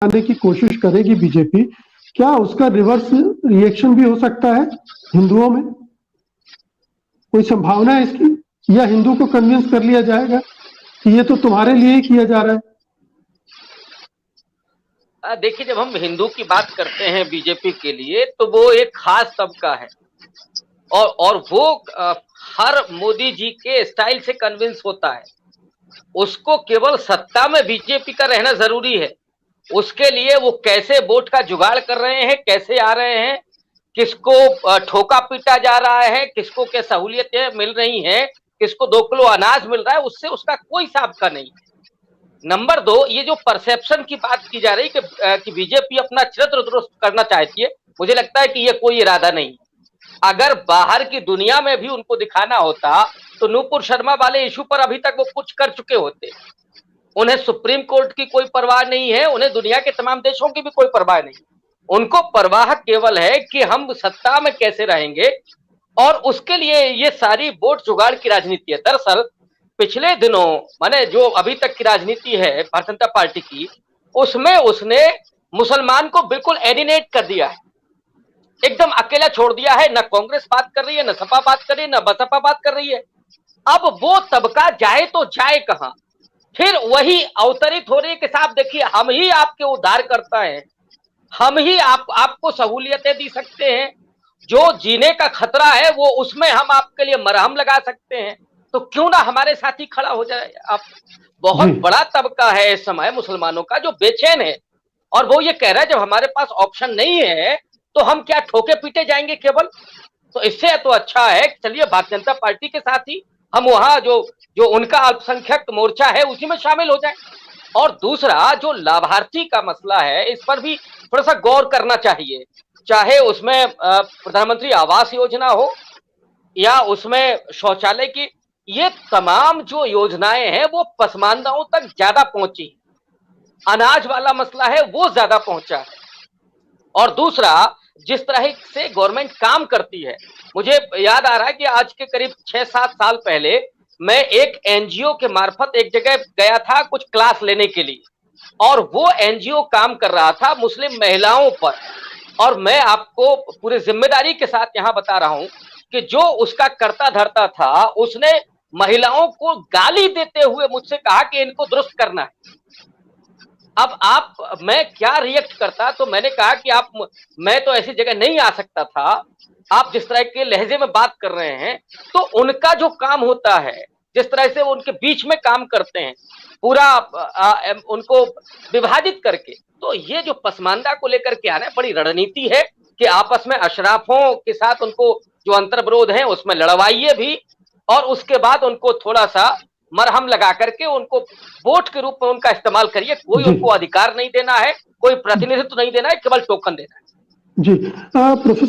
आने की कोशिश करेगी बीजेपी, क्या उसका रिवर्स रिएक्शन भी हो सकता है हिंदुओं में? कोई संभावना है इसकी, या हिंदू को कन्विंस कर लिया जाएगा कि ये तो तुम्हारे लिए ही किया जा रहा है? देखिए, जब हम हिंदू की बात करते हैं बीजेपी के लिए, तो वो एक खास तबका है और वो हर मोदी जी के स्टाइल से कन्विंस होता है। उसको केवल सत्ता में बीजेपी का रहना जरूरी है। उसके लिए वो कैसे वोट का जुगाड़ कर रहे हैं, कैसे आ रहे हैं, किसको ठोका पीटा जा रहा है, किसको क्या सहूलियतें मिल रही हैं, किसको 2 किलो अनाज मिल रहा है, उससे उसका कोई साबका नहीं। नंबर 2, ये जो परसेप्शन की बात की जा रही कि बीजेपी अपना चरित्र दुरुस्त करना चाहती है, मुझे लगता है कि ये कोई इरादा नहीं। अगर बाहर की दुनिया में भी उनको दिखाना होता तो नूपुर शर्मा वाले इशू पर अभी तक वो कुछ कर चुके होते। उन्हें सुप्रीम कोर्ट की कोई परवाह नहीं है, उन्हें दुनिया के तमाम देशों की भी कोई परवाह नहीं। उनको परवाह केवल है कि हम सत्ता में कैसे रहेंगे, और उसके लिए ये सारी वोट जुगाड़ की राजनीति है। दरअसल पिछले दिनों, माने जो अभी तक की राजनीति है भारतीय जनता पार्टी की, उसमें उसने मुसलमान को बिल्कुल एलिनेट कर दिया है, एकदम अकेला छोड़ दिया है। न कांग्रेस बात कर रही है, न सपा बात कर रही है, न बसपा बात कर रही है। अब वो तबका जाए तो जाए कहां? फिर वही अवतरित हो रही है कि साहब देखिए, हम ही आपके उद्धार करता है, हम ही आपको सहूलियतें दी सकते हैं, जो जीने का खतरा है वो उसमें हम आपके लिए मरहम लगा सकते हैं, तो क्यों ना हमारे साथ ही खड़ा हो जाए आप। बहुत बड़ा तबका है इस समय मुसलमानों का जो बेचैन है, और वो ये कह रहा है जब हमारे पास ऑप्शन नहीं है तो हम क्या ठोके पीटे जाएंगे केवल? तो इससे तो अच्छा है कि चलिए भारतीय जनता पार्टी के साथ ही हम वहां जो जो उनका अल्पसंख्यक मोर्चा है उसी में शामिल हो जाए। और दूसरा जो लाभार्थी का मसला है, इस पर भी थोड़ा सा गौर करना चाहिए। चाहे उसमें प्रधानमंत्री आवास योजना हो या उसमें शौचालय की, ये तमाम जो योजनाएं हैं वो पसमानदाओं तक ज्यादा पहुंची। अनाज वाला मसला है वो ज्यादा पहुंचा है। और दूसरा, जिस तरह से गवर्नमेंट काम करती है, मुझे याद आ रहा है कि आज के करीब 6-7 साल पहले मैं एक एनजीओ के मार्फत एक जगह गया था कुछ क्लास लेने के लिए, और वो एनजीओ काम कर रहा था मुस्लिम महिलाओं पर। और मैं आपको पूरी जिम्मेदारी के साथ यहां बता रहा हूं कि जो उसका करता धरता था, उसने महिलाओं को गाली देते हुए मुझसे कहा कि इनको दुरुस्त करना है। अब मैं क्या रिएक्ट करता, तो मैंने कहा कि मैं तो ऐसी जगह नहीं आ सकता था, आप जिस तरह के लहजे में बात कर रहे हैं, तो उनका जो काम होता है, जिस तरह से वो उनके बीच में काम करते हैं, पूरा उनको विभाजित करके, तो ये जो पसमानदा को लेकर के आ रहे हैं, बड़ी रणनीति है कि आपस में अशराफों के साथ उनको जो अंतर्विरोध है उसमें लड़वाइए भी, और उसके बाद उनको थोड़ा सा मरहम लगा करके उनको वोट के रूप में उनका इस्तेमाल करिए। कोई उनको अधिकार नहीं देना है, कोई प्रतिनिधित्व नहीं देना है, केवल टोकन देना है। जी प्रोफेसर